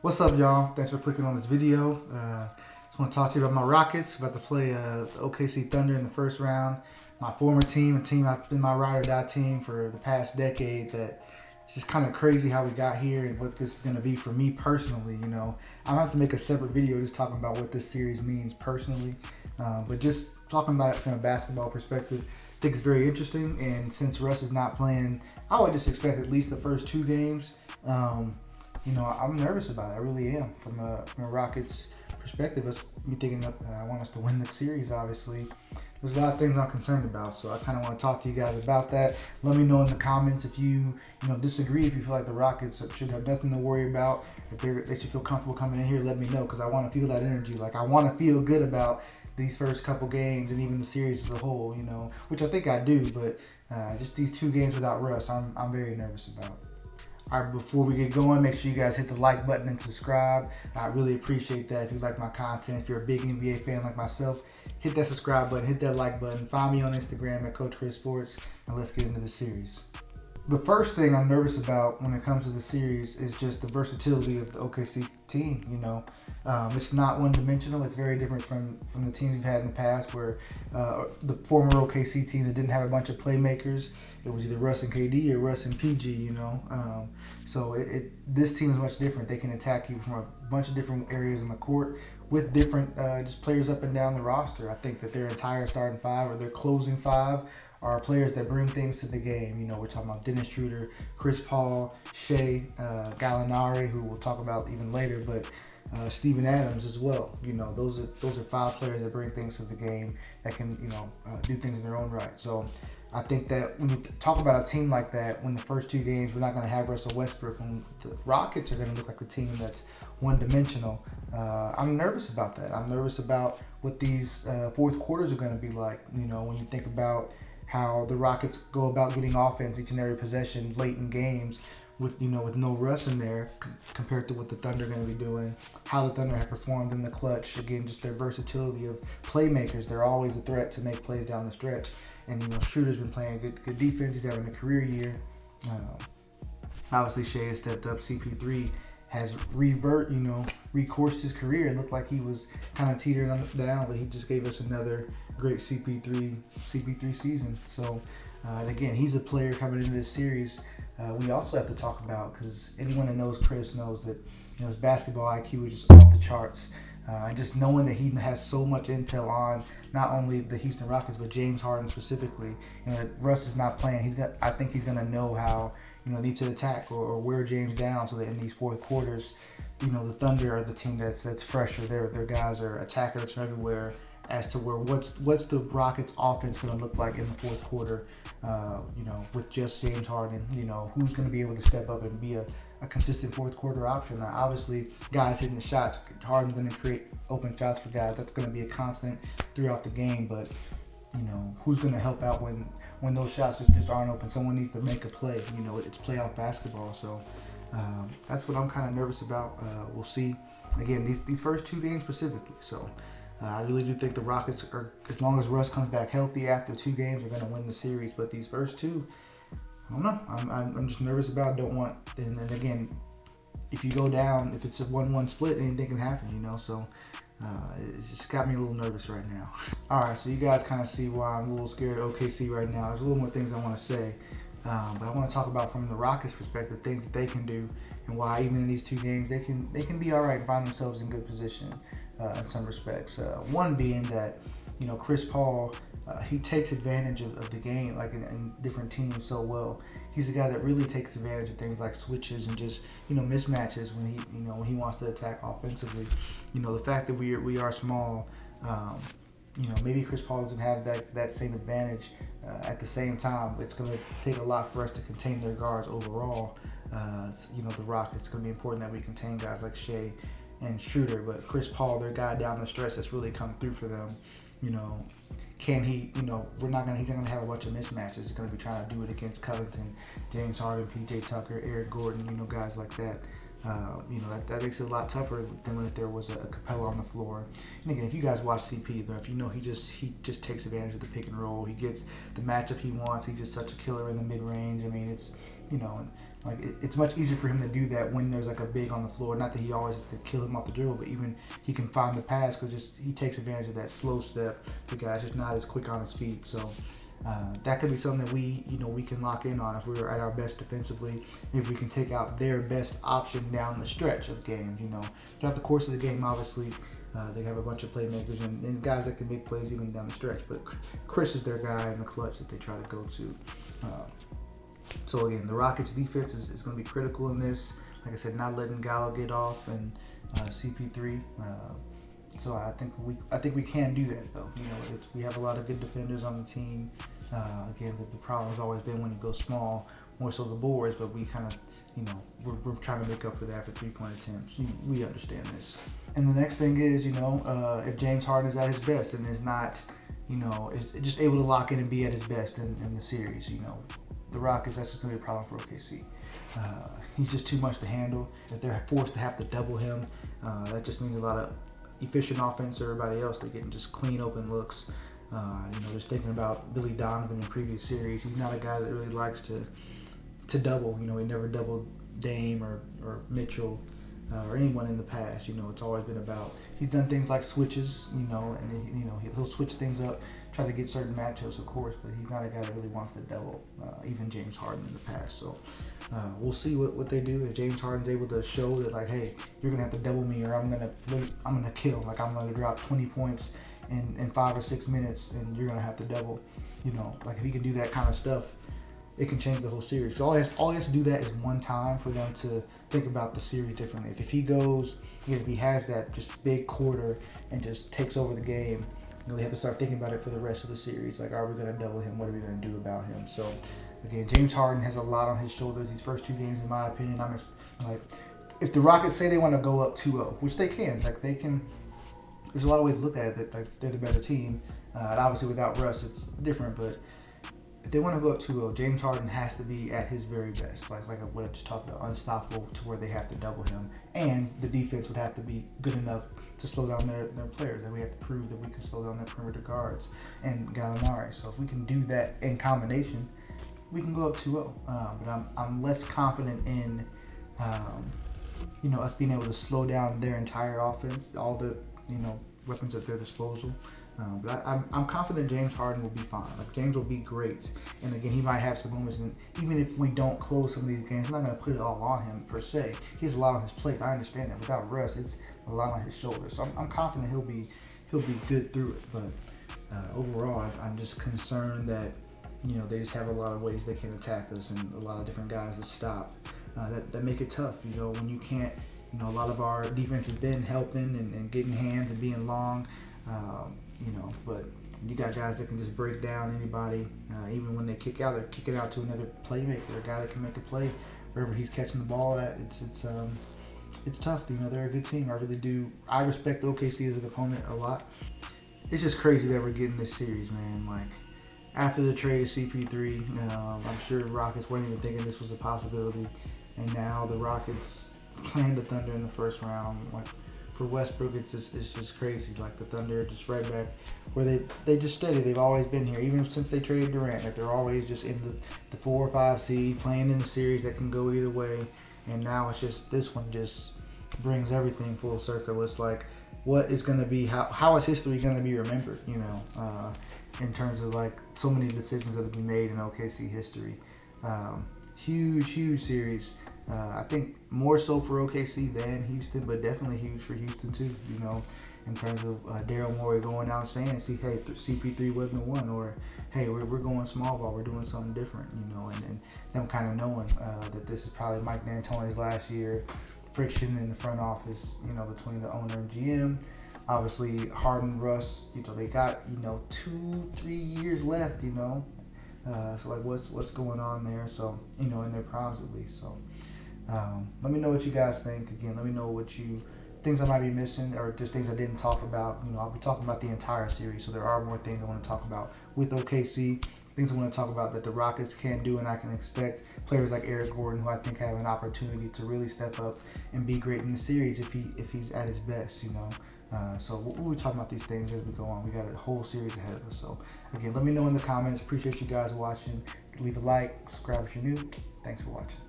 What's up, y'all? Thanks for clicking on this video. Just want to talk to you about my Rockets. About to play the OKC Thunder in the first round. My former team, a team I've been my ride or die team for the past decade. That it's just kind of crazy how we got here and what this is going to be for me personally. You know, I'm gonna have to make a separate video just talking about what this series means personally. But just talking about it from a basketball perspective, I think it's very interesting. And since Russ is not playing, I would just expect at least the first two games. I'm nervous about it. I really am. From a Rockets perspective, it's me thinking that I want us to win the series, obviously. There's a lot of things I'm concerned about, so I kind of want to talk to you guys about that. Let me know in the comments if you disagree, if you feel like the Rockets should have nothing to worry about, if they should feel comfortable coming in here, let me know, because I want to feel that energy. Like, I want to feel good about these first couple games and even the series as a whole, which I think I do, but just these two games without Russ, I'm very nervous about. All right, before we get going, make sure you guys hit the like button and subscribe. I really appreciate that. If you like my content, if you're a big NBA fan like myself, hit that subscribe button, hit that like button. Find me on Instagram at Coach Chris Sports, and let's get into the series. The first thing I'm nervous about when it comes to the series is just the versatility of the OKC team. It's not one-dimensional. It's very different from the teams we've had in the past, where the former OKC team that didn't have a bunch of playmakers. It was either Russ and KD or Russ and PG. This team is much different. They can attack you from a bunch of different areas in the court with different just players up and down the roster. I think that their entire starting five or their closing five are players that bring things to the game. We're talking about Dennis Schroeder, Chris Paul, Shea, Gallinari, who we'll talk about even later, but Steven Adams as well. Those are five players that bring things to the game that can do things in their own right. So I think that when you talk about a team like that, when the first two games we're not going to have Russell Westbrook, when the Rockets are going to look like a team that's one-dimensional, I'm nervous about that. I'm nervous about what these fourth quarters are going to be like. When you think about how the Rockets go about getting offense each and every possession late in games, with no Russ in there compared to what the Thunder are going to be doing, how the Thunder have performed in the clutch. Again, just their versatility of playmakers. They're always a threat to make plays down the stretch. And Schroeder's been playing good defense. He's having a career year. Obviously, Shea has stepped up. CP3 has recoursed his career. It looked like he was kind of teetering down, but he just gave us another great CP3 season. So, and again, he's a player coming into this series. We also have to talk about, because anyone that knows Chris knows that his basketball IQ is just off the charts. And just knowing that he has so much intel on not only the Houston Rockets but James Harden specifically. That Russ is not playing. I think he's going to know how need to attack or wear James down, so that in these fourth quarters, the Thunder are the team that's fresher. Their guys are attackers from everywhere. As to what's the Rockets offense going to look like in the fourth quarter, with just James Harden, who's going to be able to step up and be a consistent fourth quarter option. Now, obviously, guys hitting the shots, Harden's going to create open shots for guys. That's going to be a constant throughout the game, but who's going to help out when those shots just aren't open? Someone needs to make a play. It's playoff basketball, so that's what I'm kind of nervous about. We'll see. Again, these first two games specifically, so I really do think the Rockets are, as long as Russ comes back healthy after two games, are going to win the series. But these first two, I don't know. I'm just nervous about. Don't want. And then again, if you go down, if it's a 1-1 split, anything can happen. So it's just got me a little nervous right now. All right, so you guys kind of see why I'm a little scared of OKC right now. There's a little more things I want to say, but I want to talk about from the Rockets' perspective, things that they can do, and why even in these two games they can be all right and find themselves in good position in some respects. One being that Chris Paul, he takes advantage of the game, like in different teams, so well. He's a guy that really takes advantage of things like switches and just mismatches when he wants to attack offensively. The fact that we are small, maybe Chris Paul doesn't have that same advantage. At the same time, it's going to take a lot for us to contain their guards overall. The Rockets, it's going to be important that we contain guys like Shea and Schroeder, but Chris Paul, their guy down the stretch that's really come through for them. Can he? He's not gonna have a bunch of mismatches. He's gonna be trying to do it against Covington, James Harden, PJ Tucker, Eric Gordon, guys like that. That makes it a lot tougher than if there was a Capella on the floor. And again, if you guys watch CP, if he just takes advantage of the pick and roll. He gets the matchup he wants. He's just such a killer in the mid range. I mean, And like it's much easier for him to do that when there's like a big on the floor. Not that he always has to kill him off the dribble, but even he can find the pass because he takes advantage of that slow step. The guy's just not as quick on his feet, so. That could be something that we can lock in on if we're at our best defensively. If we can take out their best option down the stretch of games, throughout the course of the game, obviously they have a bunch of playmakers and guys that can make plays even down the stretch. But Chris is their guy in the clutch that they try to go to. So again, the Rockets defense is going to be critical in this. Like I said, not letting Gallo get off and CP3. So I think we can do that though. We have a lot of good defenders on the team. Again, the problem has always been when you go small, more so the boards, but we kind of, we're trying to make up for that for 3-point attempts. We understand this. And the next thing is, if James Harden is at his best and is not, is just able to lock in and be at his best in the series, the Rockets, that's just going to be a problem for OKC. He's just too much to handle. If they're forced to have to double him, that just means a lot of efficient offense for everybody else. They're getting just clean open looks. Just thinking about Billy Donovan in previous series, he's not a guy that really likes to double. He never doubled Dame or Mitchell or anyone in the past. It's always been about, he's done things like switches, and he'll switch things up, try to get certain matchups, of course, but he's not a guy that really wants to double, even James Harden in the past. So we'll see what they do. If James Harden's able to show that, like, hey, you're gonna have to double me, or I'm gonna kill, like I'm gonna drop 20 points in 5 or 6 minutes, and you're gonna have to double. Like if he can do that kind of stuff, it can change the whole series. So all he has to do that is one time for them to think about the series differently. If he has that just big quarter and just takes over the game, they have to start thinking about it for the rest of the series. Like, are we going to double him? What are we going to do about him? So, again, James Harden has a lot on his shoulders these first 2 games, in my opinion. I'm like, if the Rockets say they want to go up 2-0, which they can, there's a lot of ways to look at it that like, they're the better team. And obviously, without Russ, it's different, but if they want to go up 2-0, James Harden has to be at his very best, like what I just talked about, unstoppable to where they have to double him, and the defense would have to be good enough to slow down their players. That we have to prove that we can slow down their perimeter guards and Gallinari. So if we can do that in combination, we can go up 2-0. But I'm less confident in us being able to slow down their entire offense, all the weapons at their disposal. But I'm confident James Harden will be fine. Like, James will be great. And again, he might have some moments, and even if we don't close some of these games, I'm not going to put it all on him per se. He has a lot on his plate. I understand that. Without Russ, it's a lot on his shoulders. So I'm confident he'll be good through it. But overall, I'm just concerned that they just have a lot of ways they can attack us and a lot of different guys to stop that make it tough. When you can't. A lot of our defense has been helping and getting hands and being long. But you got guys that can just break down anybody. Even when they kick out, they're kicking out to another playmaker, a guy that can make a play wherever he's catching the ball at. It's tough. They're a good team. I really do. I respect OKC as an opponent a lot. It's just crazy that we're getting this series, man. Like, after the trade of CP3, I'm sure Rockets weren't even thinking this was a possibility, and now the Rockets playing the Thunder in the first round. Like, for Westbrook, it's just crazy. Like, the Thunder are just right back where they just steady. They've always been here, even since they traded Durant. Like, they're always just in the 4 or 5 seed, playing in the series that can go either way. And now it's just, this one just brings everything full circle. It's like, what is going to be, how is history going to be remembered? In terms of like so many decisions that have been made in OKC history. Huge series. I think more so for OKC than Houston, but definitely huge for Houston too, in terms of Daryl Morey going out saying, see, hey, CP3 wasn't the one, or hey, we're going small ball, we're doing something different, and them kind of knowing that this is probably Mike D'Antoni's last year, friction in the front office, between the owner and GM. Obviously, Harden, Russ, they got, 2-3 years left, so like what's going on there? So, in their primes at least. So, let me know what you guys think. Again, let me know things I might be missing, or just things I didn't talk about. I'll be talking about the entire series, so there are more things I want to talk about with OKC. things I want to talk about that the Rockets can do, and I can expect players like Eric Gordon, who I think have an opportunity to really step up and be great in the series if he's at his best, you know. So we'll be talking about these things as we go on. We got a whole series ahead of us. So again, let me know in the comments. Appreciate you guys watching. Leave a like, subscribe if you're new. Thanks for watching.